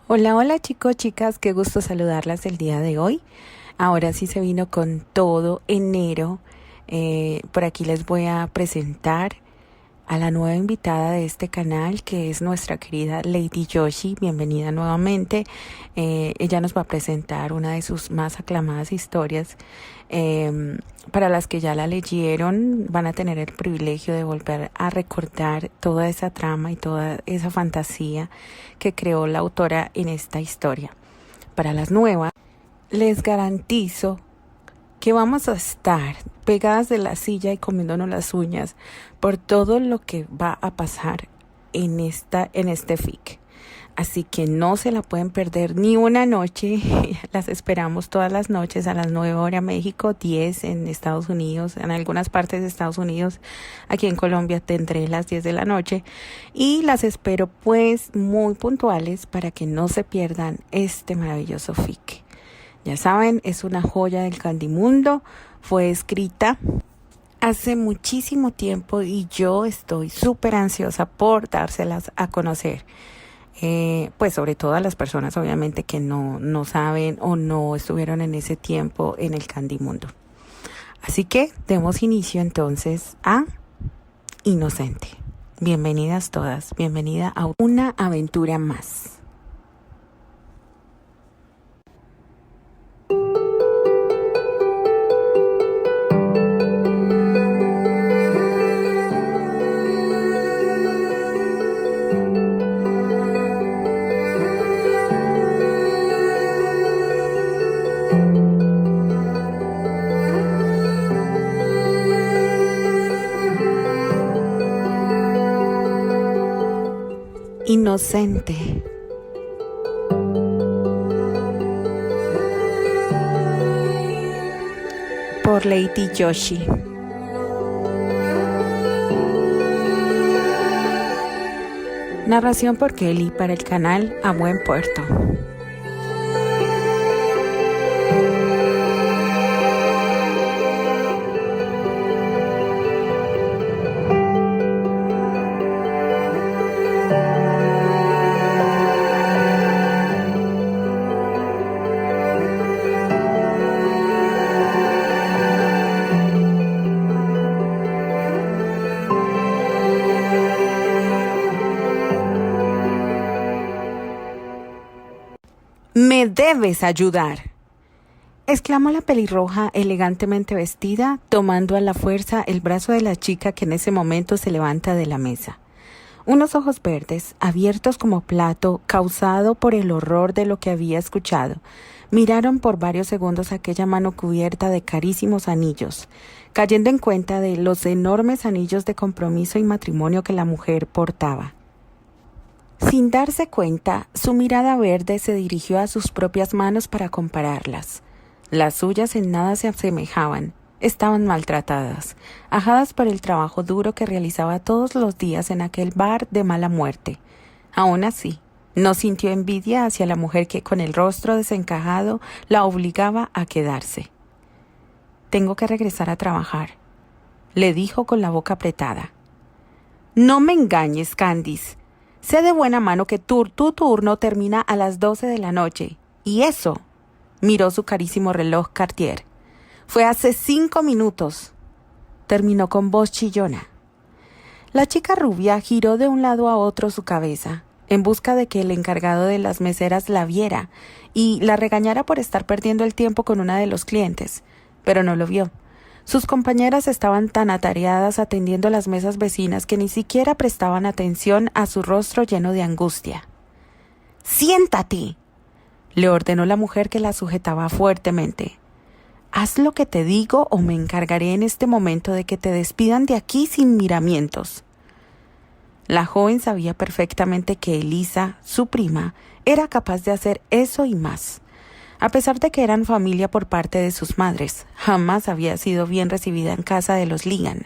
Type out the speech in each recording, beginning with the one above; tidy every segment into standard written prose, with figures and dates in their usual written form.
Hola, hola chicos, chicas, qué gusto saludarlas el día de hoy. Ahora sí se vino con todo enero. Por aquí les voy a presentar a la nueva invitada de este canal, que es nuestra querida Lady Yoshi. Bienvenida nuevamente. Ella nos va a presentar una de sus más aclamadas historias. Para las que ya la leyeron, van a tener el privilegio de volver a recordar toda esa trama y toda esa fantasía que creó la autora en esta historia. Para las nuevas, les garantizo que vamos a estar pegadas de la silla y comiéndonos las uñas por todo lo que va a pasar en este FIC. Así que no se la pueden perder ni una noche. Las esperamos todas las noches a las 9 horas México, 10 en Estados Unidos, en algunas partes de Estados Unidos. Aquí en Colombia tendré las 10 de la noche. Y las espero pues muy puntuales para que no se pierdan este maravilloso FIC. Ya saben, es una joya del Candimundo. Fue escrita hace muchísimo tiempo y yo estoy súper ansiosa por dárselas a conocer. Pues sobre todo a las personas obviamente que no saben o no estuvieron en ese tiempo en el Candimundo. Así que demos inicio entonces a Inocente. Bienvenidas todas, bienvenida a una aventura más. Inocente. Por Lady Yoshi. Narración por Kelly para el canal A Buen Puerto. ¡Me debes ayudar!, exclamó la pelirroja elegantemente vestida, tomando a la fuerza el brazo de la chica que en ese momento se levanta de la mesa. Unos ojos verdes, abiertos como plato, causado por el horror de lo que había escuchado, miraron por varios segundos aquella mano cubierta de carísimos anillos, cayendo en cuenta de los enormes anillos de compromiso y matrimonio que la mujer portaba. Sin darse cuenta, su mirada verde se dirigió a sus propias manos para compararlas. Las suyas en nada se asemejaban. Estaban maltratadas, ajadas por el trabajo duro que realizaba todos los días en aquel bar de mala muerte. Aún así, no sintió envidia hacia la mujer que con el rostro desencajado la obligaba a quedarse. «Tengo que regresar a trabajar», le dijo con la boca apretada. «No me engañes, Candice. Sé de buena mano que tu turno termina a las 12 de la noche. Y eso», miró su carísimo reloj Cartier, «fue hace 5 minutos. Terminó con voz chillona. La chica rubia giró de un lado a otro su cabeza, en busca de que el encargado de las meseras la viera y la regañara por estar perdiendo el tiempo con una de los clientes, pero no lo vio. Sus compañeras estaban tan atareadas atendiendo las mesas vecinas que ni siquiera prestaban atención a su rostro lleno de angustia. «¡Siéntate!», le ordenó la mujer que la sujetaba fuertemente. «Haz lo que te digo o me encargaré en este momento de que te despidan de aquí sin miramientos». La joven sabía perfectamente que Elisa, su prima, era capaz de hacer eso y más. A pesar de que eran familia por parte de sus madres, jamás había sido bien recibida en casa de los Ligan.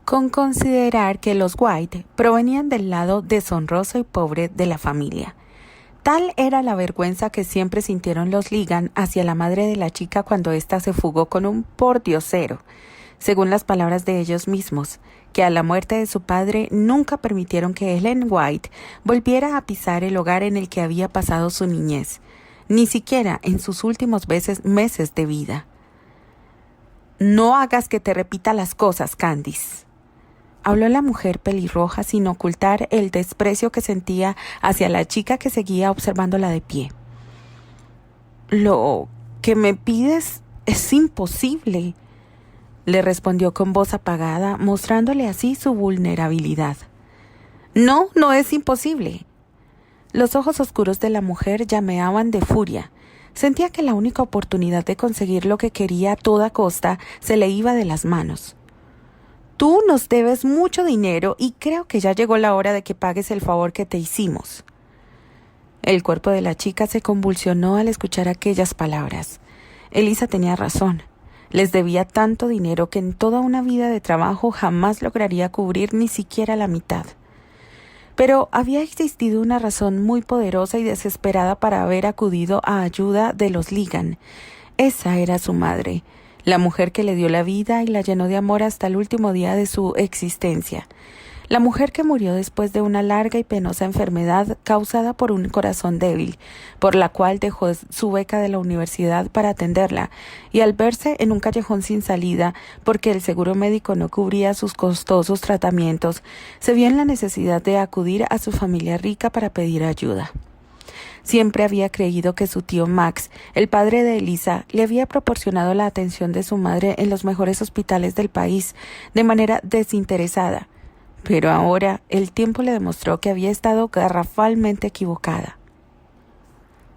Con considerar que los White provenían del lado deshonroso y pobre de la familia. Tal era la vergüenza que siempre sintieron los Ligan hacia la madre de la chica cuando ésta se fugó con un pordiosero, según las palabras de ellos mismos, que a la muerte de su padre nunca permitieron que Ellen White volviera a pisar el hogar en el que había pasado su niñez, ni siquiera en sus últimos meses de vida. «No hagas que te repita las cosas, Candice», habló la mujer pelirroja sin ocultar el desprecio que sentía hacia la chica que seguía observándola de pie. «Lo que me pides es imposible», le respondió con voz apagada, mostrándole así su vulnerabilidad. «No, no es imposible». Los ojos oscuros de la mujer llameaban de furia. Sentía que la única oportunidad de conseguir lo que quería a toda costa se le iba de las manos. «Tú nos debes mucho dinero y creo que ya llegó la hora de que pagues el favor que te hicimos». El cuerpo de la chica se convulsionó al escuchar aquellas palabras. Elisa tenía razón. Les debía tanto dinero que en toda una vida de trabajo jamás lograría cubrir ni siquiera la mitad. Pero había existido una razón muy poderosa y desesperada para haber acudido a ayuda de los Ligan. Esa era su madre, la mujer que le dio la vida y la llenó de amor hasta el último día de su existencia. La mujer que murió después de una larga y penosa enfermedad causada por un corazón débil, por la cual dejó su beca de la universidad para atenderla, y al verse en un callejón sin salida, porque el seguro médico no cubría sus costosos tratamientos, se vio en la necesidad de acudir a su familia rica para pedir ayuda. Siempre había creído que su tío Max, el padre de Elisa, le había proporcionado la atención de su madre en los mejores hospitales del país, de manera desinteresada. Pero ahora el tiempo le demostró que había estado garrafalmente equivocada.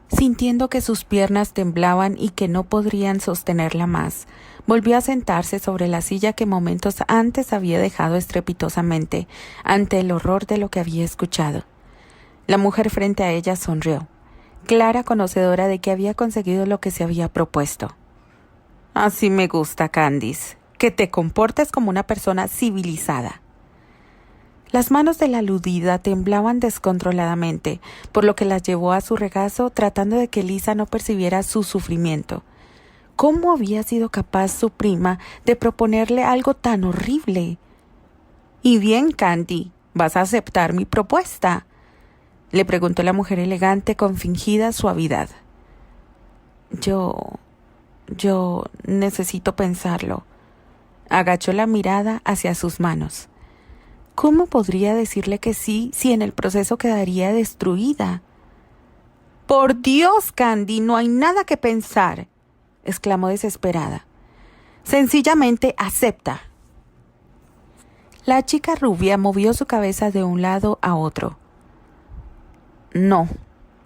Sintiendo que sus piernas temblaban y que no podrían sostenerla más, volvió a sentarse sobre la silla que momentos antes había dejado estrepitosamente ante el horror de lo que había escuchado. La mujer frente a ella sonrió, clara conocedora de que había conseguido lo que se había propuesto. «Así me gusta, Candice, que te comportes como una persona civilizada». Las manos de la aludida temblaban descontroladamente, por lo que las llevó a su regazo tratando de que Elisa no percibiera su sufrimiento. ¿Cómo había sido capaz su prima de proponerle algo tan horrible? «Y bien, Candy, ¿vas a aceptar mi propuesta?», le preguntó la mujer elegante con fingida suavidad. Yo necesito pensarlo». Agachó la mirada hacia sus manos. ¿Cómo podría decirle que sí si en el proceso quedaría destruida? «¡Por Dios, Candy, no hay nada que pensar!», exclamó desesperada. «Sencillamente acepta». La chica rubia movió su cabeza de un lado a otro. «No,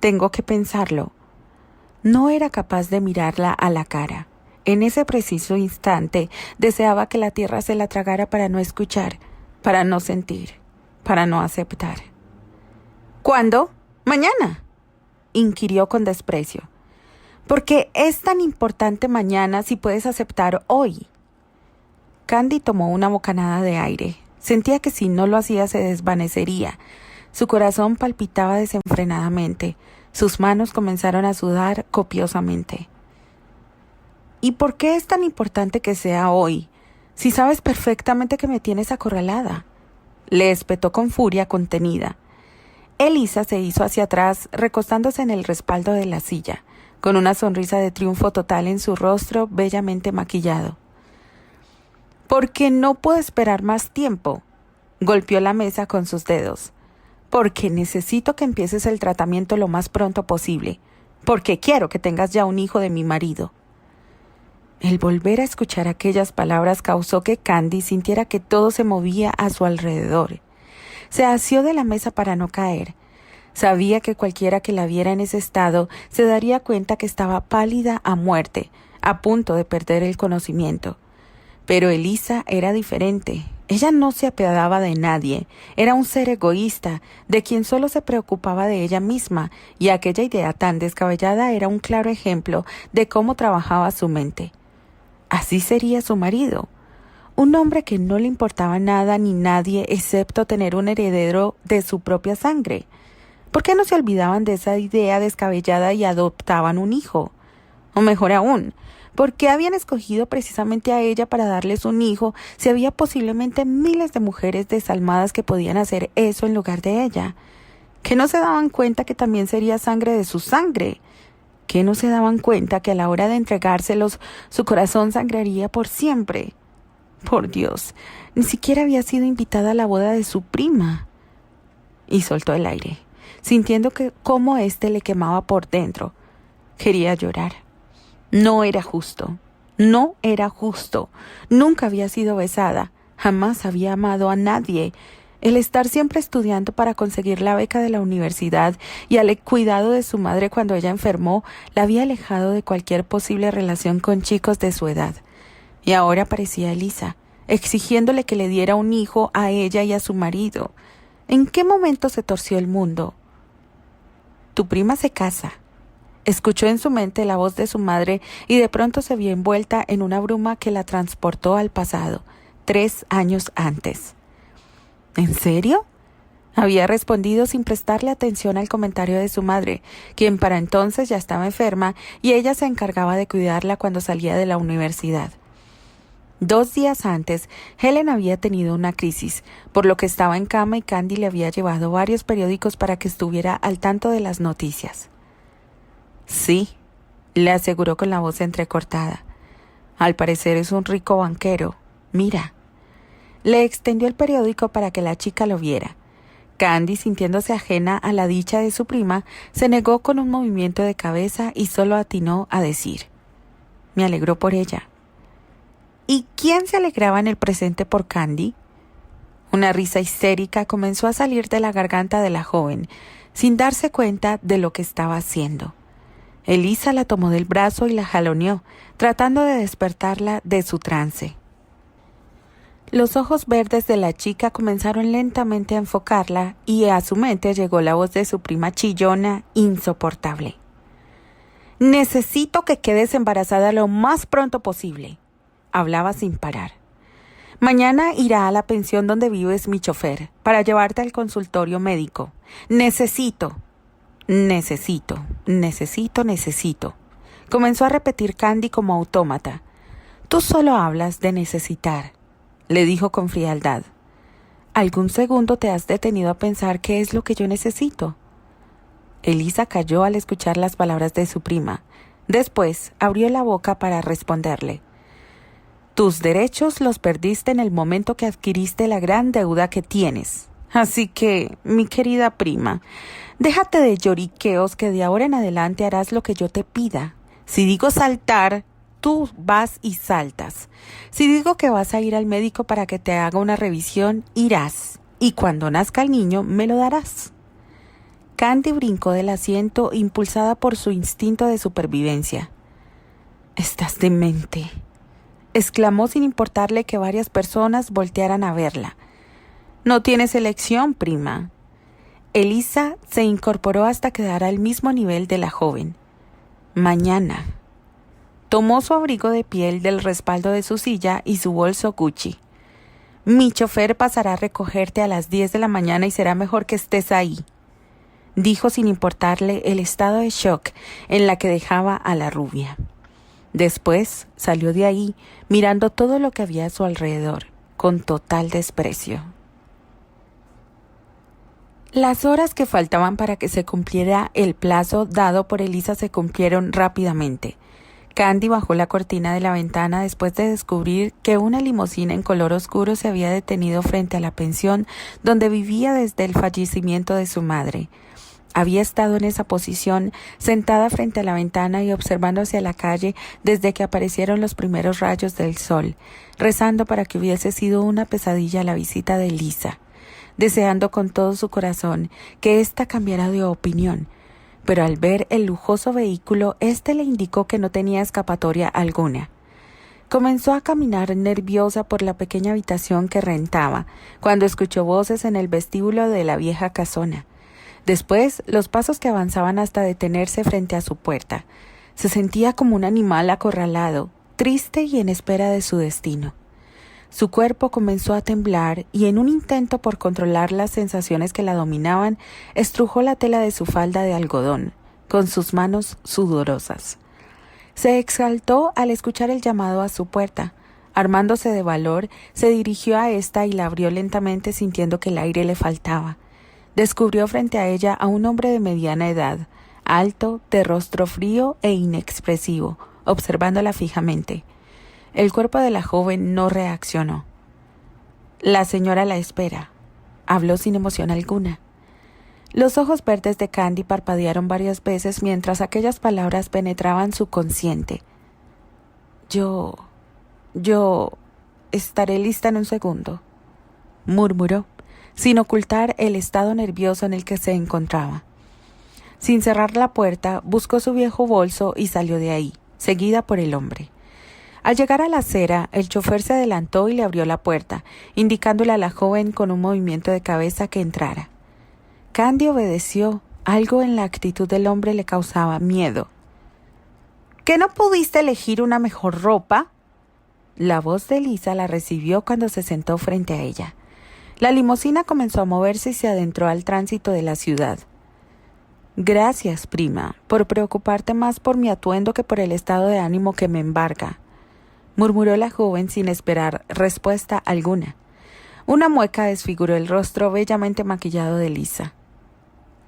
tengo que pensarlo». No era capaz de mirarla a la cara. En ese preciso instante deseaba que la tierra se la tragara para no escuchar, para no sentir, para no aceptar. «¿Cuándo? ¿Mañana?», inquirió con desprecio. «¿Por qué es tan importante mañana si puedes aceptar hoy?». Candy tomó una bocanada de aire. Sentía que si no lo hacía se desvanecería. Su corazón palpitaba desenfrenadamente. Sus manos comenzaron a sudar copiosamente. «¿Y por qué es tan importante que sea hoy? Si sabes perfectamente que me tienes acorralada», le espetó con furia contenida. Elisa se hizo hacia atrás, recostándose en el respaldo de la silla, con una sonrisa de triunfo total en su rostro bellamente maquillado. «Porque no puedo esperar más tiempo», golpeó la mesa con sus dedos. «Porque necesito que empieces el tratamiento lo más pronto posible. Porque quiero que tengas ya un hijo de mi marido». El volver a escuchar aquellas palabras causó que Candy sintiera que todo se movía a su alrededor. Se asió de la mesa para no caer. Sabía que cualquiera que la viera en ese estado se daría cuenta que estaba pálida a muerte, a punto de perder el conocimiento. Pero Elisa era diferente. Ella no se apiadaba de nadie. Era un ser egoísta, de quien solo se preocupaba de ella misma, y aquella idea tan descabellada era un claro ejemplo de cómo trabajaba su mente. Así sería su marido, un hombre que no le importaba nada ni nadie excepto tener un heredero de su propia sangre. ¿Por qué no se olvidaban de esa idea descabellada y adoptaban un hijo? O mejor aún, ¿Por qué habían escogido precisamente a ella para darles un hijo si había posiblemente miles de mujeres desalmadas que podían hacer eso en lugar de ella? ¿Que no se daban cuenta que también sería sangre de su sangre? ¿Que no se daban cuenta que a la hora de entregárselos su corazón sangraría por siempre? Por Dios, ni siquiera había sido invitada a la boda de su prima. Y soltó el aire, sintiendo que cómo éste le quemaba por dentro. Quería llorar. No era justo. No era justo. Nunca había sido besada. Jamás había amado a nadie. El estar siempre estudiando para conseguir la beca de la universidad y al cuidado de su madre cuando ella enfermó la había alejado de cualquier posible relación con chicos de su edad. Y ahora aparecía Elisa, exigiéndole que le diera un hijo a ella y a su marido. ¿En qué momento se torció el mundo? Tu prima se casa. Escuchó en su mente la voz de su madre y de pronto se vio envuelta en una bruma que la transportó al pasado, 3 años antes. ¿En serio? Había respondido sin prestarle atención al comentario de su madre, quien para entonces ya estaba enferma y ella se encargaba de cuidarla cuando salía de la universidad. 2 días antes, Helen había tenido una crisis, por lo que estaba en cama y Candy le había llevado varios periódicos para que estuviera al tanto de las noticias. Sí, le aseguró con la voz entrecortada. Al parecer es un rico banquero. Mira. Le extendió el periódico para que la chica lo viera. Candy, sintiéndose ajena a la dicha de su prima, se negó con un movimiento de cabeza y solo atinó a decir: me alegró por ella. ¿Y quién se alegraba en el presente por Candy? Una risa histérica comenzó a salir de la garganta de la joven, sin darse cuenta de lo que estaba haciendo. Elisa la tomó del brazo y la jaloneó, tratando de despertarla de su trance. Los ojos verdes de la chica comenzaron lentamente a enfocarla y a su mente llegó la voz de su prima chillona, insoportable. Necesito que quedes embarazada lo más pronto posible. Hablaba sin parar. Mañana irá a la pensión donde vives mi chofer para llevarte al consultorio médico. Necesito. Comenzó a repetir Candy como autómata. Tú solo hablas de necesitar, le dijo con frialdad. ¿Algún segundo te has detenido a pensar qué es lo que yo necesito? Elisa calló al escuchar las palabras de su prima. Después abrió la boca para responderle. Tus derechos los perdiste en el momento que adquiriste la gran deuda que tienes. Así que, mi querida prima, déjate de lloriqueos que de ahora en adelante harás lo que yo te pida. Si digo saltar, tú vas y saltas. Si digo que vas a ir al médico para que te haga una revisión, irás. Y cuando nazca el niño, me lo darás. Candy brincó del asiento, impulsada por su instinto de supervivencia. Estás demente, exclamó sin importarle que varias personas voltearan a verla. No tienes elección, prima. Elisa se incorporó hasta quedar al mismo nivel de la joven. Mañana. Tomó su abrigo de piel del respaldo de su silla y su bolso Gucci. Mi chofer pasará a recogerte a las 10 de la mañana y será mejor que estés ahí, dijo sin importarle el estado de shock en la que dejaba a la rubia. Después salió de ahí, mirando todo lo que había a su alrededor, con total desprecio. Las horas que faltaban para que se cumpliera el plazo dado por Elisa se cumplieron rápidamente. Candy bajó la cortina de la ventana después de descubrir que una limusina en color oscuro se había detenido frente a la pensión donde vivía desde el fallecimiento de su madre. Había estado en esa posición, sentada frente a la ventana y observando hacia la calle desde que aparecieron los primeros rayos del sol, rezando para que hubiese sido una pesadilla la visita de Elisa, deseando con todo su corazón que ésta cambiara de opinión. Pero al ver el lujoso vehículo, éste le indicó que no tenía escapatoria alguna. Comenzó a caminar nerviosa por la pequeña habitación que rentaba, cuando escuchó voces en el vestíbulo de la vieja casona. Después, los pasos que avanzaban hasta detenerse frente a su puerta. Se sentía como un animal acorralado, triste y en espera de su destino. Su cuerpo comenzó a temblar y en un intento por controlar las sensaciones que la dominaban, estrujó la tela de su falda de algodón, con sus manos sudorosas. Se exaltó al escuchar el llamado a su puerta. Armándose de valor, se dirigió a ésta y la abrió lentamente sintiendo que el aire le faltaba. Descubrió frente a ella a un hombre de mediana edad, alto, de rostro frío e inexpresivo, observándola fijamente. El cuerpo de la joven no reaccionó. «La señora la espera», habló sin emoción alguna. Los ojos verdes de Candy parpadearon varias veces mientras aquellas palabras penetraban su consciente. Yo estaré lista en un segundo», murmuró, sin ocultar el estado nervioso en el que se encontraba. Sin cerrar la puerta, buscó su viejo bolso y salió de ahí, seguida por el hombre. Al llegar a la acera, el chofer se adelantó y le abrió la puerta, indicándole a la joven con un movimiento de cabeza que entrara. Candy obedeció. Algo en la actitud del hombre le causaba miedo. «¿Que no pudiste elegir una mejor ropa?», la voz de Lisa la recibió cuando se sentó frente a ella. La limusina comenzó a moverse y se adentró al tránsito de la ciudad. «Gracias, prima, por preocuparte más por mi atuendo que por el estado de ánimo que me embarga», murmuró la joven sin esperar respuesta alguna. Una mueca desfiguró el rostro bellamente maquillado de Lisa.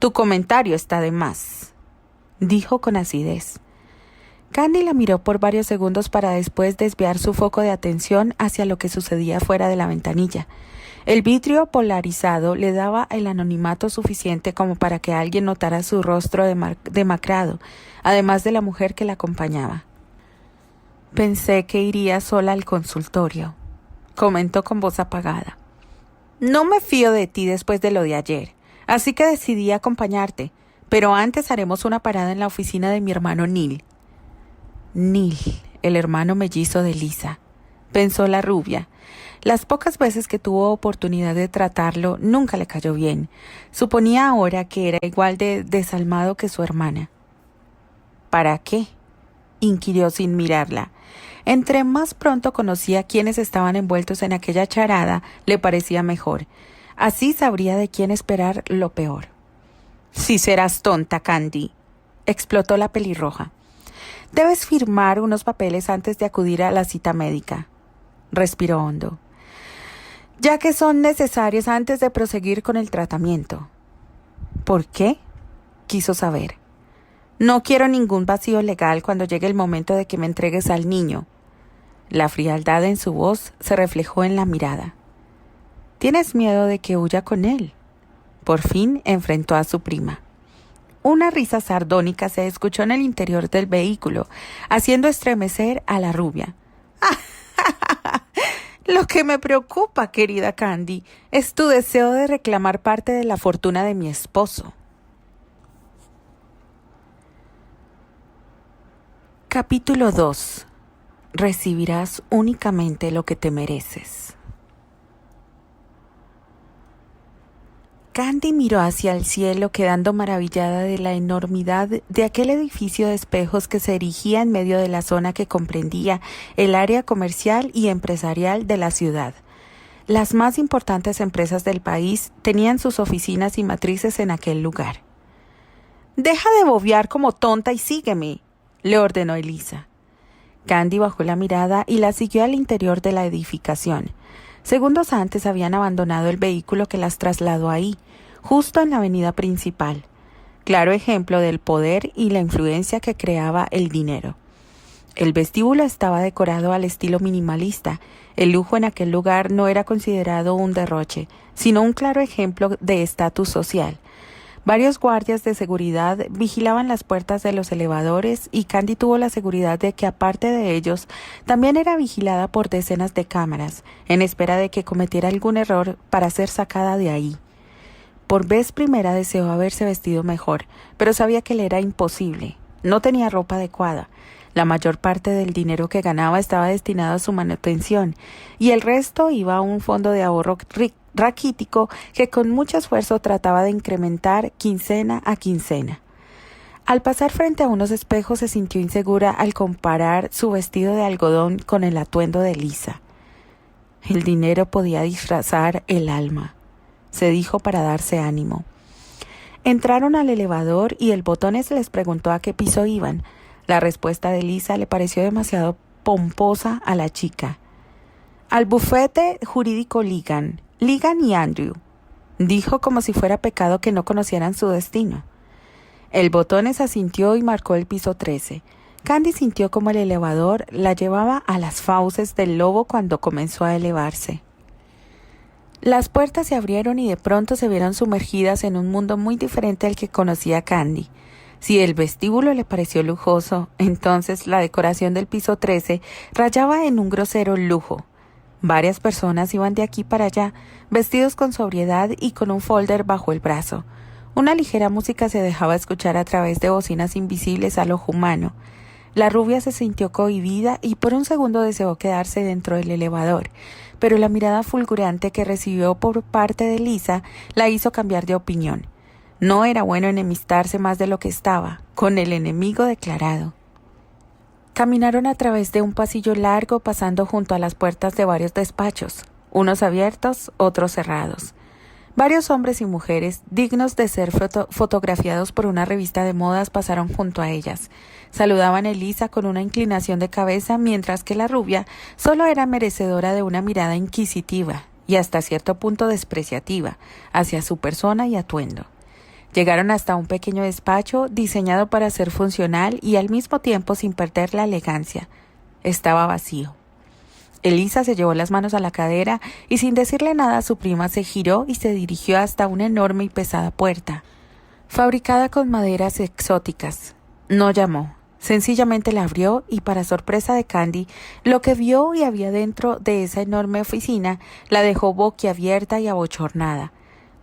«Tu comentario está de más», dijo con acidez. Candy la miró por varios segundos para después desviar su foco de atención hacia lo que sucedía fuera de la ventanilla. El vidrio polarizado le daba el anonimato suficiente como para que alguien notara su rostro demacrado, además de la mujer que la acompañaba. «Pensé que iría sola al consultorio», comentó con voz apagada. «No me fío de ti después de lo de ayer, así que decidí acompañarte, pero antes haremos una parada en la oficina de mi hermano Neil». Neil, el hermano mellizo de Lisa, pensó la rubia. Las pocas veces que tuvo oportunidad de tratarlo, nunca le cayó bien. Suponía ahora que era igual de desalmado que su hermana. «¿Para qué?», inquirió sin mirarla. Entre más pronto conocía quiénes estaban envueltos en aquella charada, le parecía mejor. Así sabría de quién esperar lo peor. «Si serás tonta, Candy», explotó la pelirroja. «Debes firmar unos papeles antes de acudir a la cita médica», respiró hondo, «ya que son necesarios antes de proseguir con el tratamiento». «¿Por qué?», quiso saber. «No quiero ningún vacío legal cuando llegue el momento de que me entregues al niño». La frialdad en su voz se reflejó en la mirada. «¿Tienes miedo de que huya con él?», por fin enfrentó a su prima. Una risa sardónica se escuchó en el interior del vehículo, haciendo estremecer a la rubia. «Lo que me preocupa, querida Candy, es tu deseo de reclamar parte de la fortuna de mi esposo». Capítulo 2. Recibirás únicamente lo que te mereces. Candy miró hacia el cielo, quedando maravillada de la enormidad de aquel edificio de espejos que se erigía en medio de la zona que comprendía el área comercial y empresarial de la ciudad. Las más importantes empresas del país tenían sus oficinas y matrices en aquel lugar. «Deja de bobear como tonta y sígueme», le ordenó Elisa. Candy bajó la mirada y la siguió al interior de la edificación. Segundos antes habían abandonado el vehículo que las trasladó ahí, justo en la avenida principal. Claro ejemplo del poder y la influencia que creaba el dinero. El vestíbulo estaba decorado al estilo minimalista. El lujo en aquel lugar no era considerado un derroche, sino un claro ejemplo de estatus social. Varios guardias de seguridad vigilaban las puertas de los elevadores y Candy tuvo la seguridad de que aparte de ellos, también era vigilada por decenas de cámaras, en espera de que cometiera algún error para ser sacada de ahí. Por vez primera deseó haberse vestido mejor, pero sabía que le era imposible. No tenía ropa adecuada. La mayor parte del dinero que ganaba estaba destinado a su manutención, y el resto iba a un fondo de ahorro raquítico que con mucho esfuerzo trataba de incrementar quincena a quincena. Al pasar frente a unos espejos se sintió insegura al comparar su vestido de algodón con el atuendo de Lisa. El dinero podía disfrazar el alma, se dijo para darse ánimo. Entraron al elevador y el botones les preguntó a qué piso iban. La respuesta de Lisa le pareció demasiado pomposa a la chica. Al bufete jurídico Ligan y Andrew, dijo como si fuera pecado que no conocieran su destino. El botones asintió y marcó el piso 13. Candy sintió como el elevador la llevaba a las fauces del lobo cuando comenzó a elevarse. Las puertas se abrieron y de pronto se vieron sumergidas en un mundo muy diferente al que conocía Candy. Si el vestíbulo le pareció lujoso, entonces la decoración del piso 13 rayaba en un grosero lujo. Varias personas iban de aquí para allá, vestidos con sobriedad y con un folder bajo el brazo. Una ligera música se dejaba escuchar a través de bocinas invisibles al ojo humano. La rubia se sintió cohibida y por un segundo deseó quedarse dentro del elevador, pero la mirada fulgurante que recibió por parte de Lisa la hizo cambiar de opinión. No era bueno enemistarse más de lo que estaba, con el enemigo declarado. Caminaron a través de un pasillo largo pasando junto a las puertas de varios despachos, unos abiertos, otros cerrados. Varios hombres y mujeres, dignos de ser fotografiados por una revista de modas, pasaron junto a ellas. Saludaban a Elisa con una inclinación de cabeza, mientras que la rubia solo era merecedora de una mirada inquisitiva y hasta cierto punto despreciativa hacia su persona y atuendo. Llegaron hasta un pequeño despacho diseñado para ser funcional y al mismo tiempo sin perder la elegancia. Estaba vacío. Elisa se llevó las manos a la cadera y sin decirle nada a su prima se giró y se dirigió hasta una enorme y pesada puerta, fabricada con maderas exóticas. No llamó, sencillamente la abrió y para sorpresa de Candy, lo que vio y había dentro de esa enorme oficina la dejó boquiabierta y abochornada.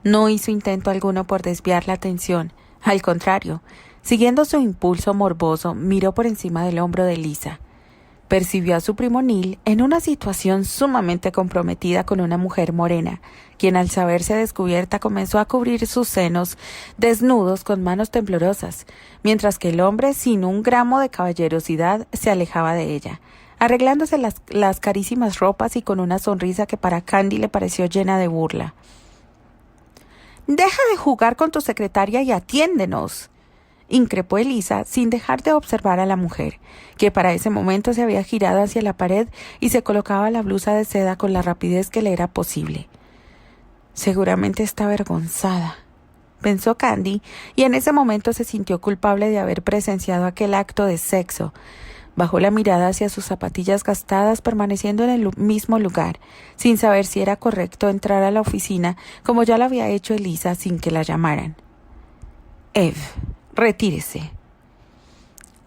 No hizo intento alguno por desviar la atención, al contrario, siguiendo su impulso morboso, miró por encima del hombro de Elisa. Percibió a su primo Neil en una situación sumamente comprometida con una mujer morena, quien al saberse descubierta comenzó a cubrir sus senos desnudos con manos temblorosas, mientras que el hombre, sin un gramo de caballerosidad, se alejaba de ella, arreglándose las carísimas ropas y con una sonrisa que para Candy le pareció llena de burla. «Deja de jugar con tu secretaria y atiéndenos», increpó Elisa sin dejar de observar a la mujer, que para ese momento se había girado hacia la pared y se colocaba la blusa de seda con la rapidez que le era posible. Seguramente está avergonzada, pensó Candy, y en ese momento se sintió culpable de haber presenciado aquel acto de sexo. Bajó la mirada hacia sus zapatillas gastadas, permaneciendo en el mismo lugar, sin saber si era correcto entrar a la oficina como ya lo había hecho Elisa sin que la llamaran. «Eve, retírese».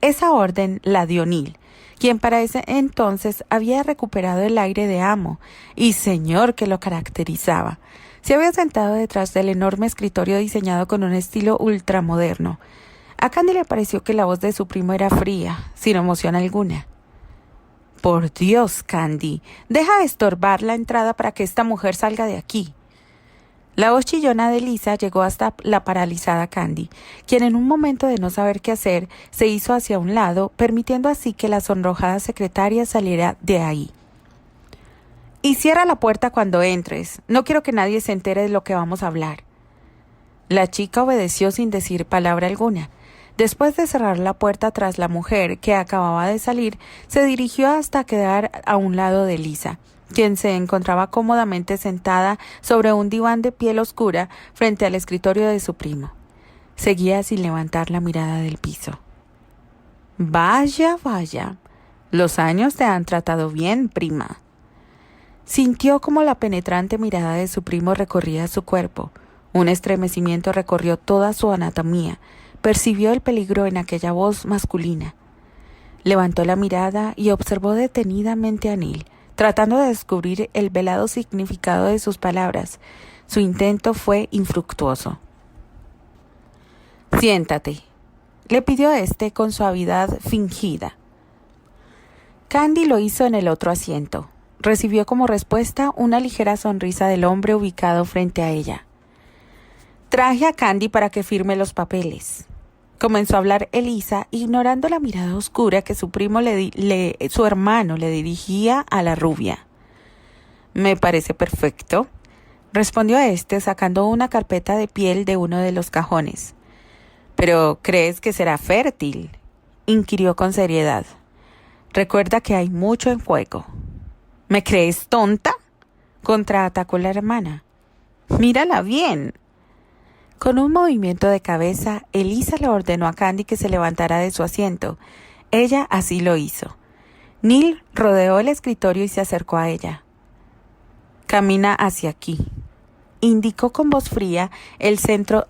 Esa orden la dio Neil, quien para ese entonces había recuperado el aire de amo y señor que lo caracterizaba. Se había sentado detrás del enorme escritorio diseñado con un estilo ultramoderno. A Candy le pareció que la voz de su primo era fría, sin emoción alguna. «Por Dios, Candy, deja de estorbar la entrada para que esta mujer salga de aquí». La voz chillona de Lisa llegó hasta la paralizada Candy, quien en un momento de no saber qué hacer, se hizo hacia un lado, permitiendo así que la sonrojada secretaria saliera de ahí. «Y cierra la puerta cuando entres. No quiero que nadie se entere de lo que vamos a hablar». La chica obedeció sin decir palabra alguna. Después de cerrar la puerta tras la mujer, que acababa de salir, se dirigió hasta quedar a un lado de Lisa, quien se encontraba cómodamente sentada sobre un diván de piel oscura frente al escritorio de su primo. Seguía sin levantar la mirada del piso. «Vaya, vaya. Los años te han tratado bien, prima». Sintió como la penetrante mirada de su primo recorría su cuerpo. Un estremecimiento recorrió toda su anatomía. Percibió el peligro en aquella voz masculina. Levantó la mirada y observó detenidamente a Neil, tratando de descubrir el velado significado de sus palabras. Su intento fue infructuoso. «Siéntate», le pidió con suavidad fingida. Candy lo hizo en el otro asiento. Recibió como respuesta una ligera sonrisa del hombre ubicado frente a ella. «Traje a Candy para que firme los papeles», comenzó a hablar Elisa, ignorando la mirada oscura que su primo su hermano le dirigía a la rubia. «Me parece perfecto», respondió sacando una carpeta de piel de uno de los cajones. «¿Pero crees que será fértil?». inquirió con seriedad. Recuerda que hay mucho en juego. ¿Me crees tonta?, contraatacó la hermana. Mírala bien. Con un movimiento de cabeza, Elisa le ordenó a Candy que se levantara de su asiento. Ella así lo hizo. Neil rodeó el escritorio y se acercó a ella. Camina hacia aquí. Indicó con voz fría el centro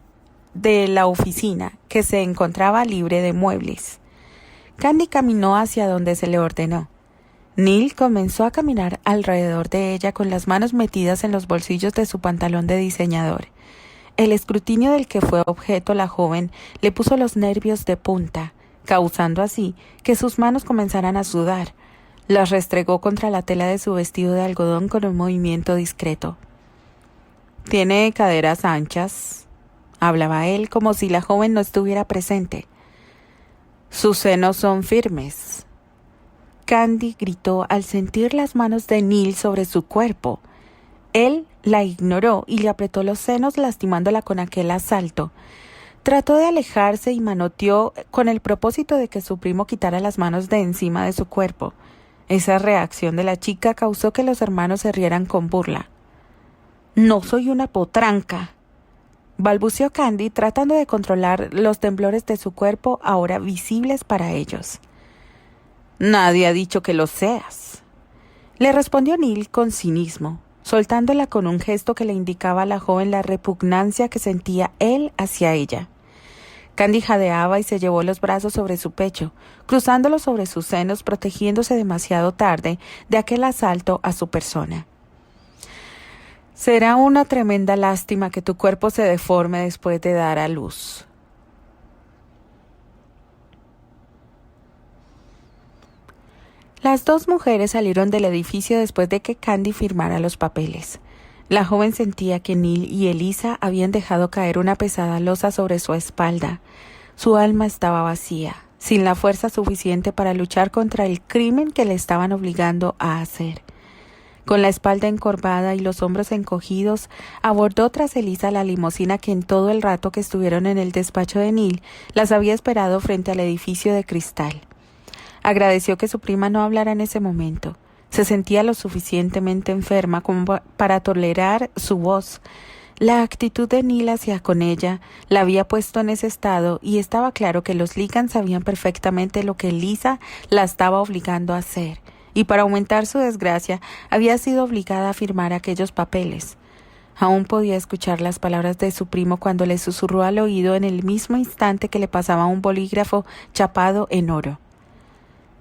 de la oficina, que se encontraba libre de muebles. Candy caminó hacia donde se le ordenó. Neil comenzó a caminar alrededor de ella con las manos metidas en los bolsillos de su pantalón de diseñador. El escrutinio del que fue objeto la joven le puso los nervios de punta, causando así que sus manos comenzaran a sudar. Las restregó contra la tela de su vestido de algodón con un movimiento discreto. «Tiene caderas anchas», hablaba él como si la joven no estuviera presente. «Sus senos son firmes». Candy gritó al sentir las manos de Neil sobre su cuerpo. Él la ignoró y le apretó los senos lastimándola con aquel asalto. Trató de alejarse y manoteó con el propósito de que su primo quitara las manos de encima de su cuerpo. Esa reacción de la chica causó que los hermanos se rieran con burla. «No soy una potranca», balbuceó Candy tratando de controlar los temblores de su cuerpo ahora visibles para ellos. «Nadie ha dicho que lo seas», le respondió Neil con cinismo, soltándola con un gesto que le indicaba a la joven la repugnancia que sentía él hacia ella. Candy jadeaba y se llevó los brazos sobre su pecho, cruzándolos sobre sus senos, protegiéndose demasiado tarde de aquel asalto a su persona. «Será una tremenda lástima que tu cuerpo se deforme después de dar a luz». Las dos mujeres salieron del edificio después de que Candy firmara los papeles. La joven sentía que Neil y Elisa habían dejado caer una pesada losa sobre su espalda. Su alma estaba vacía, sin la fuerza suficiente para luchar contra el crimen que le estaban obligando a hacer. Con la espalda encorvada y los hombros encogidos, abordó tras Elisa la limusina que en todo el rato que estuvieron en el despacho de Neil las había esperado frente al edificio de cristal. Agradeció que su prima no hablara en ese momento. Se sentía lo suficientemente enferma como para tolerar su voz. La actitud de Neil hacia con ella la había puesto en ese estado y estaba claro que los Ligan sabían perfectamente lo que Elisa la estaba obligando a hacer, y para aumentar su desgracia había sido obligada a firmar aquellos papeles. Aún podía escuchar las palabras de su primo cuando le susurró al oído en el mismo instante que le pasaba un bolígrafo chapado en oro.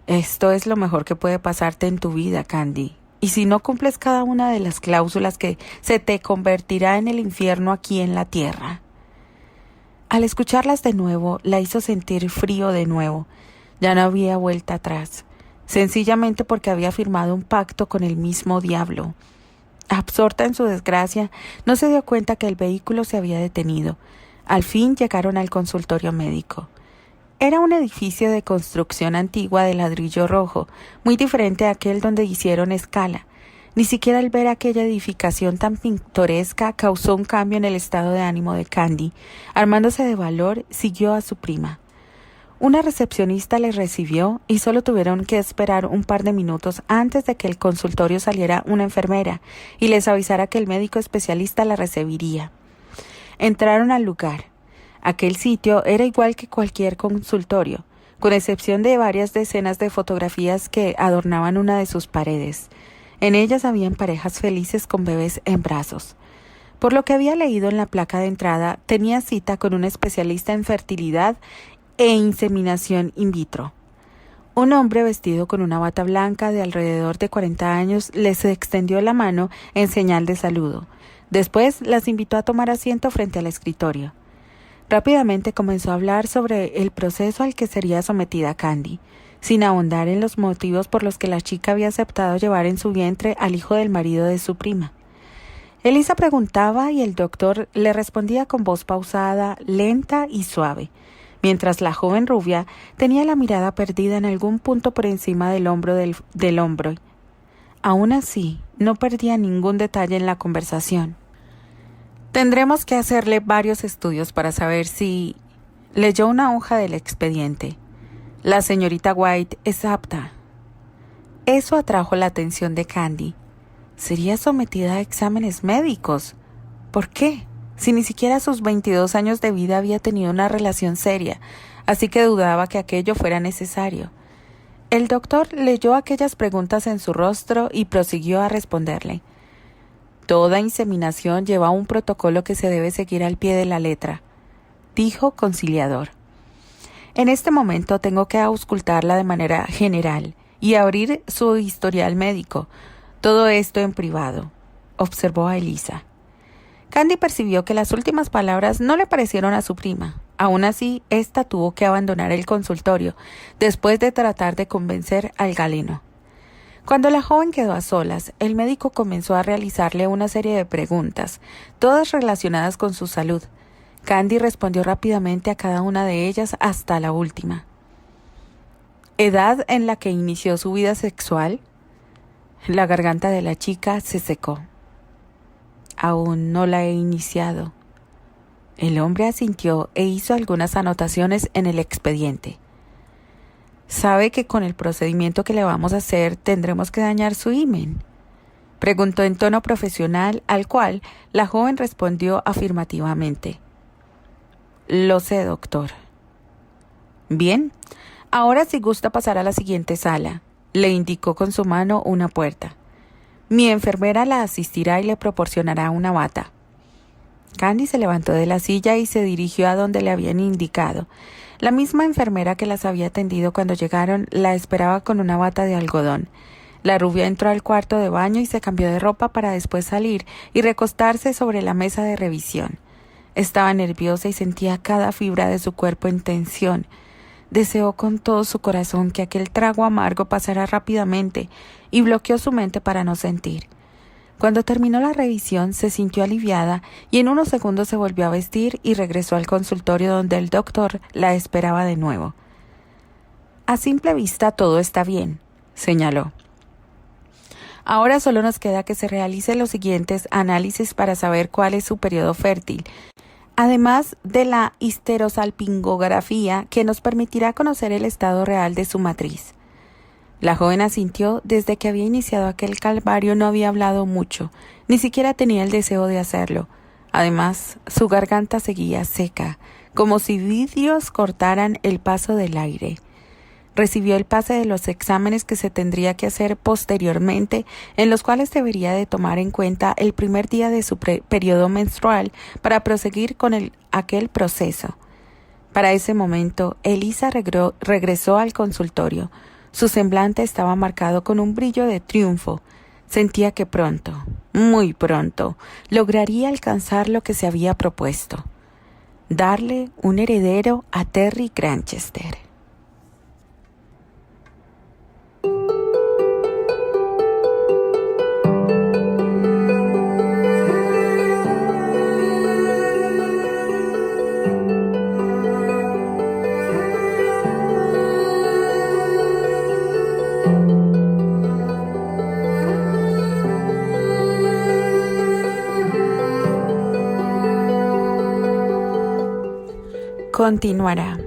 «Esto es lo mejor que puede pasarte en tu vida, Candy. Y si no cumples cada una de las cláusulas que se te convertirá en el infierno aquí en la tierra». Al escucharlas de nuevo, la hizo sentir frío de nuevo. Ya no había vuelta atrás, sencillamente porque había firmado un pacto con el mismo diablo. Absorta en su desgracia, no se dio cuenta que el vehículo se había detenido. Al fin llegaron al consultorio médico. Era un edificio de construcción antigua de ladrillo rojo, muy diferente a aquel donde hicieron escala. Ni siquiera al ver aquella edificación tan pintoresca causó un cambio en el estado de ánimo de Candy. Armándose de valor, siguió a su prima. Una recepcionista le recibió y solo tuvieron que esperar un par de minutos antes de que el consultorio saliera una enfermera y les avisara que el médico especialista la recibiría. Entraron al lugar. Aquel sitio era igual que cualquier consultorio, con excepción de varias decenas de fotografías que adornaban una de sus paredes. En ellas habían parejas felices con bebés en brazos. Por lo que había leído en la placa de entrada, tenía cita con un especialista en fertilidad e inseminación in vitro. Un hombre vestido con una bata blanca de alrededor de 40 años les extendió la mano en señal de saludo. Después las invitó a tomar asiento frente al escritorio. Rápidamente comenzó a hablar sobre el proceso al que sería sometida Candy, sin ahondar en los motivos por los que la chica había aceptado llevar en su vientre al hijo del marido de su prima. Elisa preguntaba y el doctor le respondía con voz pausada, lenta y suave, mientras la joven rubia tenía la mirada perdida en algún punto por encima del hombro del hombro. Aún así, no perdía ningún detalle en la conversación. «Tendremos que hacerle varios estudios para saber si...» Leyó una hoja del expediente. La señorita White es apta. Eso atrajo la atención de Candy. ¿Sería sometida a exámenes médicos? ¿Por qué? Si ni siquiera a sus 22 años de vida había tenido una relación seria, así que dudaba que aquello fuera necesario. El doctor leyó aquellas preguntas en su rostro y prosiguió a responderle. Toda inseminación lleva un protocolo que se debe seguir al pie de la letra, dijo conciliador. En este momento tengo que auscultarla de manera general y abrir su historial médico. Todo esto en privado, observó a Elisa. Candy percibió que las últimas palabras no le parecieron a su prima. Aún así, ésta tuvo que abandonar el consultorio, después de tratar de convencer al galeno. Cuando la joven quedó a solas, el médico comenzó a realizarle una serie de preguntas, todas relacionadas con su salud. Candy respondió rápidamente a cada una de ellas hasta la última. ¿Edad en la que inició su vida sexual? La garganta de la chica se secó. Aún no la he iniciado. El hombre asintió e hizo algunas anotaciones en el expediente. ¿Sabe que con el procedimiento que le vamos a hacer tendremos que dañar su himen? Preguntó en tono profesional, al cual la joven respondió afirmativamente. Lo sé, doctor. Bien, ahora si gusta pasar a la siguiente sala, le indicó con su mano una puerta. Mi enfermera la asistirá y le proporcionará una bata. Candy se levantó de la silla y se dirigió a donde le habían indicado. La misma enfermera que las había atendido cuando llegaron la esperaba con una bata de algodón. La rubia entró al cuarto de baño y se cambió de ropa para después salir y recostarse sobre la mesa de revisión. Estaba nerviosa y sentía cada fibra de su cuerpo en tensión. Deseó con todo su corazón que aquel trago amargo pasara rápidamente y bloqueó su mente para no sentir. Cuando terminó la revisión se sintió aliviada y en unos segundos se volvió a vestir y regresó al consultorio donde el doctor la esperaba de nuevo. A simple vista todo está bien, señaló. Ahora solo nos queda que se realicen los siguientes análisis para saber cuál es su periodo fértil, además de la histerosalpingografía que nos permitirá conocer el estado real de su matriz. La joven asintió. Desde que había iniciado aquel calvario no había hablado mucho, ni siquiera tenía el deseo de hacerlo. Además, su garganta seguía seca, como si vidrios cortaran el paso del aire. Recibió el pase de los exámenes que se tendría que hacer posteriormente, en los cuales debería de tomar en cuenta el primer día de su periodo menstrual para proseguir con aquel proceso. Para ese momento, Elisa regresó al consultorio. Su semblante estaba marcado con un brillo de triunfo. Sentía que pronto, muy pronto, lograría alcanzar lo que se había propuesto: darle un heredero a Terry Granchester. Continuará.